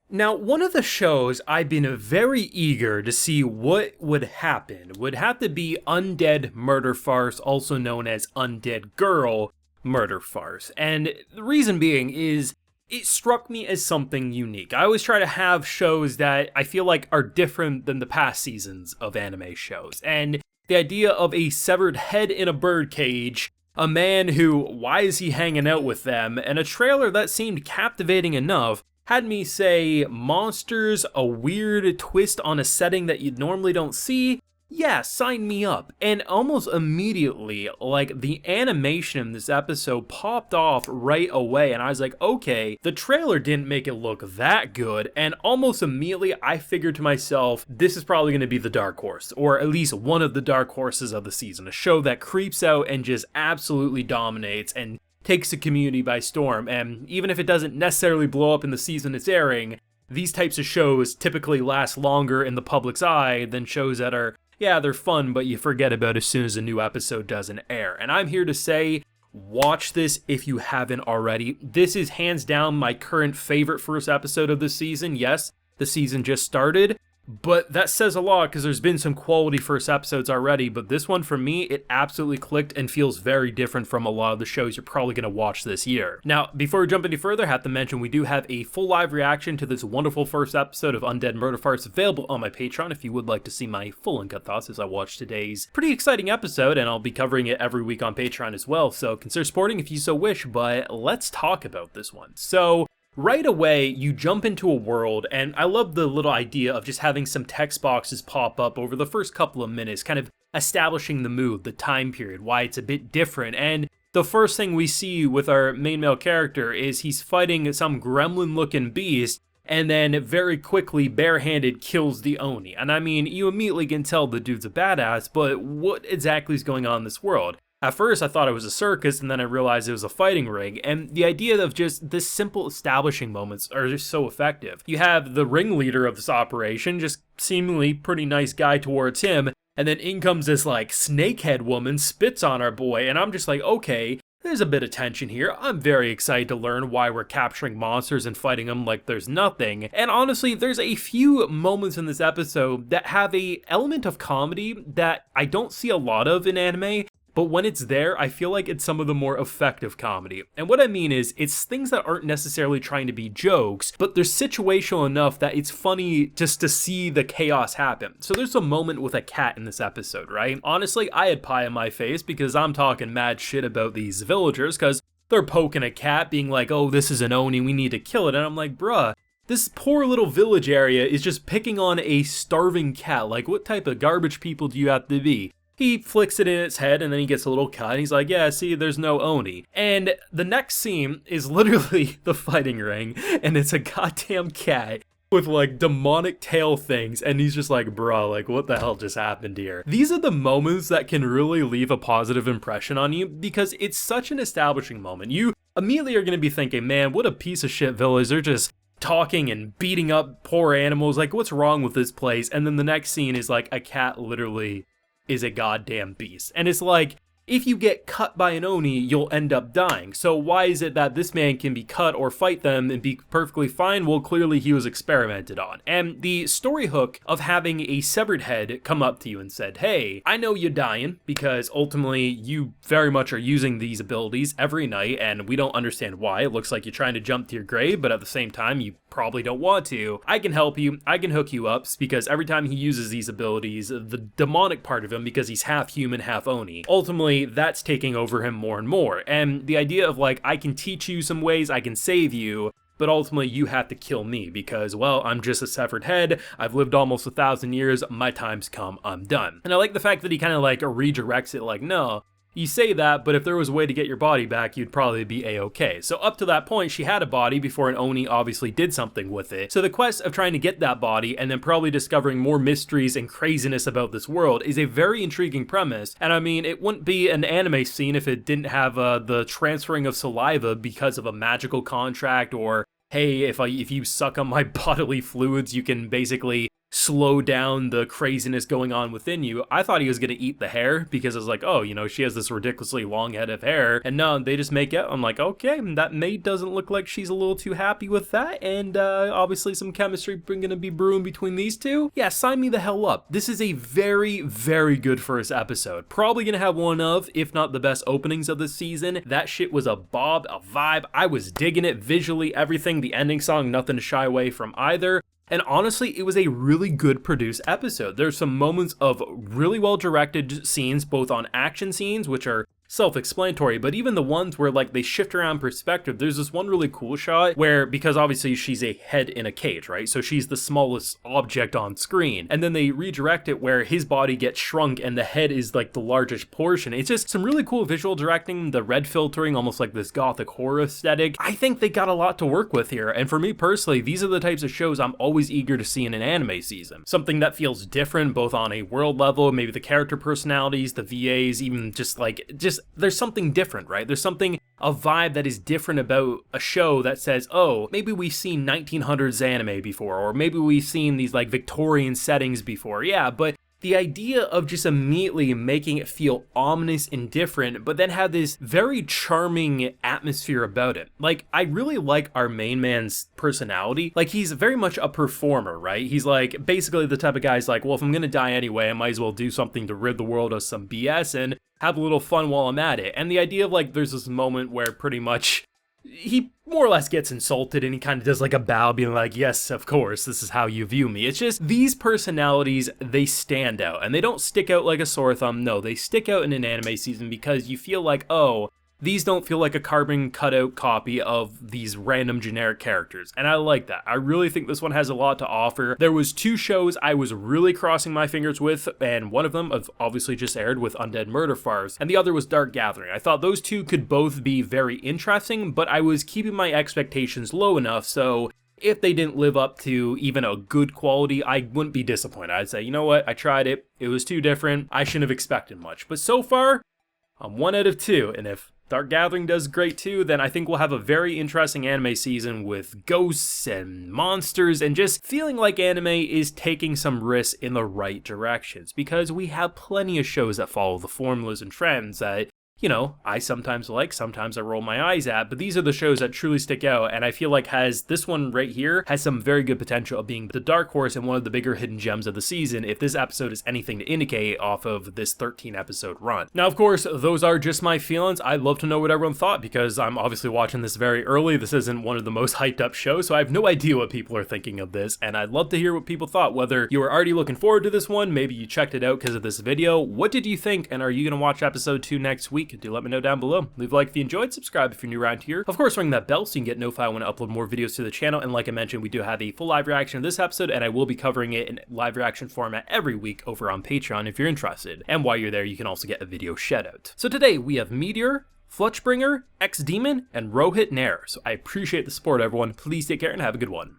Now, one of the shows I've been very eager to see what would happen would have to be Undead Murder Farce, also known as Undead Girl Murder Farce. And the reason being is it struck me as something unique. I always try to have shows that I feel like are different than the past seasons of anime shows. And the idea of a severed head in a birdcage, a man who, why is he hanging out with them, and a trailer that seemed captivating enough had me say, monsters, a weird twist on a setting that you normally don't see? Yeah, sign me up. And almost immediately, like, the animation in this episode popped off right away, and I was like, okay, the trailer didn't make it look that good, and almost immediately I figured to myself, this is probably going to be the dark horse, or at least one of the dark horses of the season, a show that creeps out and just absolutely dominates and takes the community by storm. And even if it doesn't necessarily blow up in the season it's airing, these types of shows typically last longer in the public's eye than shows that are, yeah, they're fun, but you forget about as soon as a new episode doesn't air. And I'm here to say, watch this if you haven't already. This is hands down my current favorite first episode of the season. Yes, the season just started, but that says a lot because there's been some quality first episodes already, but this one for me, it absolutely clicked and feels very different from a lot of the shows you're probably going to watch this year. Now, before we jump any further, I have to mention we do have a full live reaction to this wonderful first episode of Undead Murder Farce available on my Patreon if you would like to see my full uncut thoughts as I watch today's pretty exciting episode, and I'll be covering it every week on Patreon as well, so consider supporting if you so wish, but let's talk about this one. So, right away, you jump into a world, and I love the little idea of just having some text boxes pop up over the first couple of minutes, kind of establishing the mood, the time period, why it's a bit different. And the first thing we see with our main male character is he's fighting some gremlin-looking beast, and then very quickly, barehanded, kills the Oni. And I mean, you immediately can tell the dude's a badass, but what exactly is going on in this world? At first, I thought it was a circus, and then I realized it was a fighting ring, and the idea of just this simple establishing moments are just so effective. You have the ringleader of this operation, just seemingly pretty nice guy towards him, and then in comes this, like, snakehead woman, spits on our boy, and I'm just like, okay, there's a bit of tension here. I'm very excited to learn why we're capturing monsters and fighting them like there's nothing. And honestly, there's a few moments in this episode that have a element of comedy that I don't see a lot of in anime, but when it's there, I feel like it's some of the more effective comedy. And what I mean is, it's things that aren't necessarily trying to be jokes, but they're situational enough that it's funny just to see the chaos happen. So there's a moment with a cat in this episode, right? Honestly, I had pie on my face because I'm talking mad shit about these villagers because they're poking a cat, being like, oh, this is an Oni, we need to kill it. And I'm like, bruh, this poor little village area is just picking on a starving cat. Like, what type of garbage people do you have to be? He flicks it in its head, and then he gets a little cut, and he's like, yeah, see, there's no Oni. And the next scene is literally the fighting ring, and it's a goddamn cat with, like, demonic tail things, and he's just like, bro, like, what the hell just happened here? These are the moments that can really leave a positive impression on you, because it's such an establishing moment. You immediately are going to be thinking, man, what a piece of shit village, they're just talking and beating up poor animals, like, what's wrong with this place? And then the next scene is, like, a cat literally is a goddamn beast. And it's like, if you get cut by an Oni, you'll end up dying. So why is it that this man can be cut or fight them and be perfectly fine? Well, clearly he was experimented on. And the story hook of having a severed head come up to you and said, hey, I know you're dying because ultimately you very much are using these abilities every night and we don't understand why. It looks like you're trying to jump to your grave, but at the same time, you probably don't want to. I can help you. I can hook you up because every time he uses these abilities, the demonic part of him, because he's half human, half Oni, ultimately that's taking over him more and more. And the idea of like, I can teach you some ways, I can save you, but ultimately you have to kill me because, well, I'm just a severed head, I've lived almost 1,000 years, my time's come, I'm done. And I like the fact that he kind of like redirects it like, no, you say that, but if there was a way to get your body back, you'd probably be a-okay. So up to that point, she had a body before an Oni obviously did something with it. So the quest of trying to get that body and then probably discovering more mysteries and craziness about this world is a very intriguing premise. And I mean, it wouldn't be an anime scene if it didn't have the transferring of saliva because of a magical contract, or hey, if you suck on my bodily fluids, you can basically slow down the craziness going on within you. I thought he was going to eat the hair because I was like, oh, you know, she has this ridiculously long head of hair. And no, they just make out. I'm like, okay, that maid doesn't look like she's a little too happy with that. And obviously some chemistry going to be brewing between these two. Yeah, sign me the hell up. This is a very, very good first episode. Probably going to have one of, if not the best openings of the season. That shit was a bob, a vibe. I was digging it visually, everything. The ending song, nothing to shy away from either. And honestly, it was a really good produced episode. There's some moments of really well directed scenes, both on action scenes, which are self-explanatory, but even the ones where like they shift around perspective. There's this one really cool shot where, because obviously she's a head in a cage, right? So she's the smallest object on screen, and then they redirect it where his body gets shrunk and the head is like the largest portion. It's just some really cool visual directing, the red filtering, almost like this gothic horror aesthetic. I think they got a lot to work with here, and for me personally, these are the types of shows I'm always eager to see in an anime season. Something that feels different, both on a world level, maybe the character personalities, the VAs, even just there's something different, right? There's something, a vibe that is different about a show that says, oh, maybe we've seen 1900s anime before, or maybe we've seen these like Victorian settings before. Yeah, but the idea of just immediately making it feel ominous and different, but then have this very charming atmosphere about it. Like, I really like our main man's personality. Like, he's very much a performer, right? He's like, basically the type of guy's like, well, if I'm gonna die anyway, I might as well do something to rid the world of some BS and have a little fun while I'm at it. And the idea of like, there's this moment where pretty much he more or less gets insulted and he kind of does like a bow being like, yes, of course, this is how you view me. It's just these personalities, they stand out and they don't stick out like a sore thumb. No, they stick out in an anime season because you feel like, oh, these don't feel like a carbon cutout copy of these random generic characters, and I like that. I really think this one has a lot to offer. There was two shows I was really crossing my fingers with, and one of them obviously just aired with Undead Murder Farce, and the other was Dark Gathering. I thought those two could both be very interesting, but I was keeping my expectations low enough, so if they didn't live up to even a good quality, I wouldn't be disappointed. I'd say, you know what, I tried it, it was too different, I shouldn't have expected much. But so far, I'm 1 out of 2, and if Dark Gathering does great too, then I think we'll have a very interesting anime season with ghosts and monsters and just feeling like anime is taking some risks in the right directions, because we have plenty of shows that follow the formulas and trends that, you know, I sometimes like, sometimes I roll my eyes at, but these are the shows that truly stick out, and I feel like this one right here has some very good potential of being the dark horse and one of the bigger hidden gems of the season, if this episode is anything to indicate off of this 13 episode run. Now, of course, those are just my feelings. I'd love to know what everyone thought, because I'm obviously watching this very early. This isn't one of the most hyped up shows, so I have no idea what people are thinking of this, and I'd love to hear what people thought, whether you were already looking forward to this one, maybe you checked it out because of this video. What did you think, and are you going to watch episode 2 next week? Do let me know down below. Leave a like if you enjoyed, subscribe if you're new around here. Of course, ring that bell so you can get notified when I upload more videos to the channel, and like I mentioned, we do have a full live reaction of this episode, and I will be covering it in live reaction format every week over on Patreon if you're interested. And while you're there, you can also get a video shout out. So today we have Meteor, Flutchbringer, X-Demon, and Rohit Nair. So I appreciate the support, everyone. Please take care and have a good one.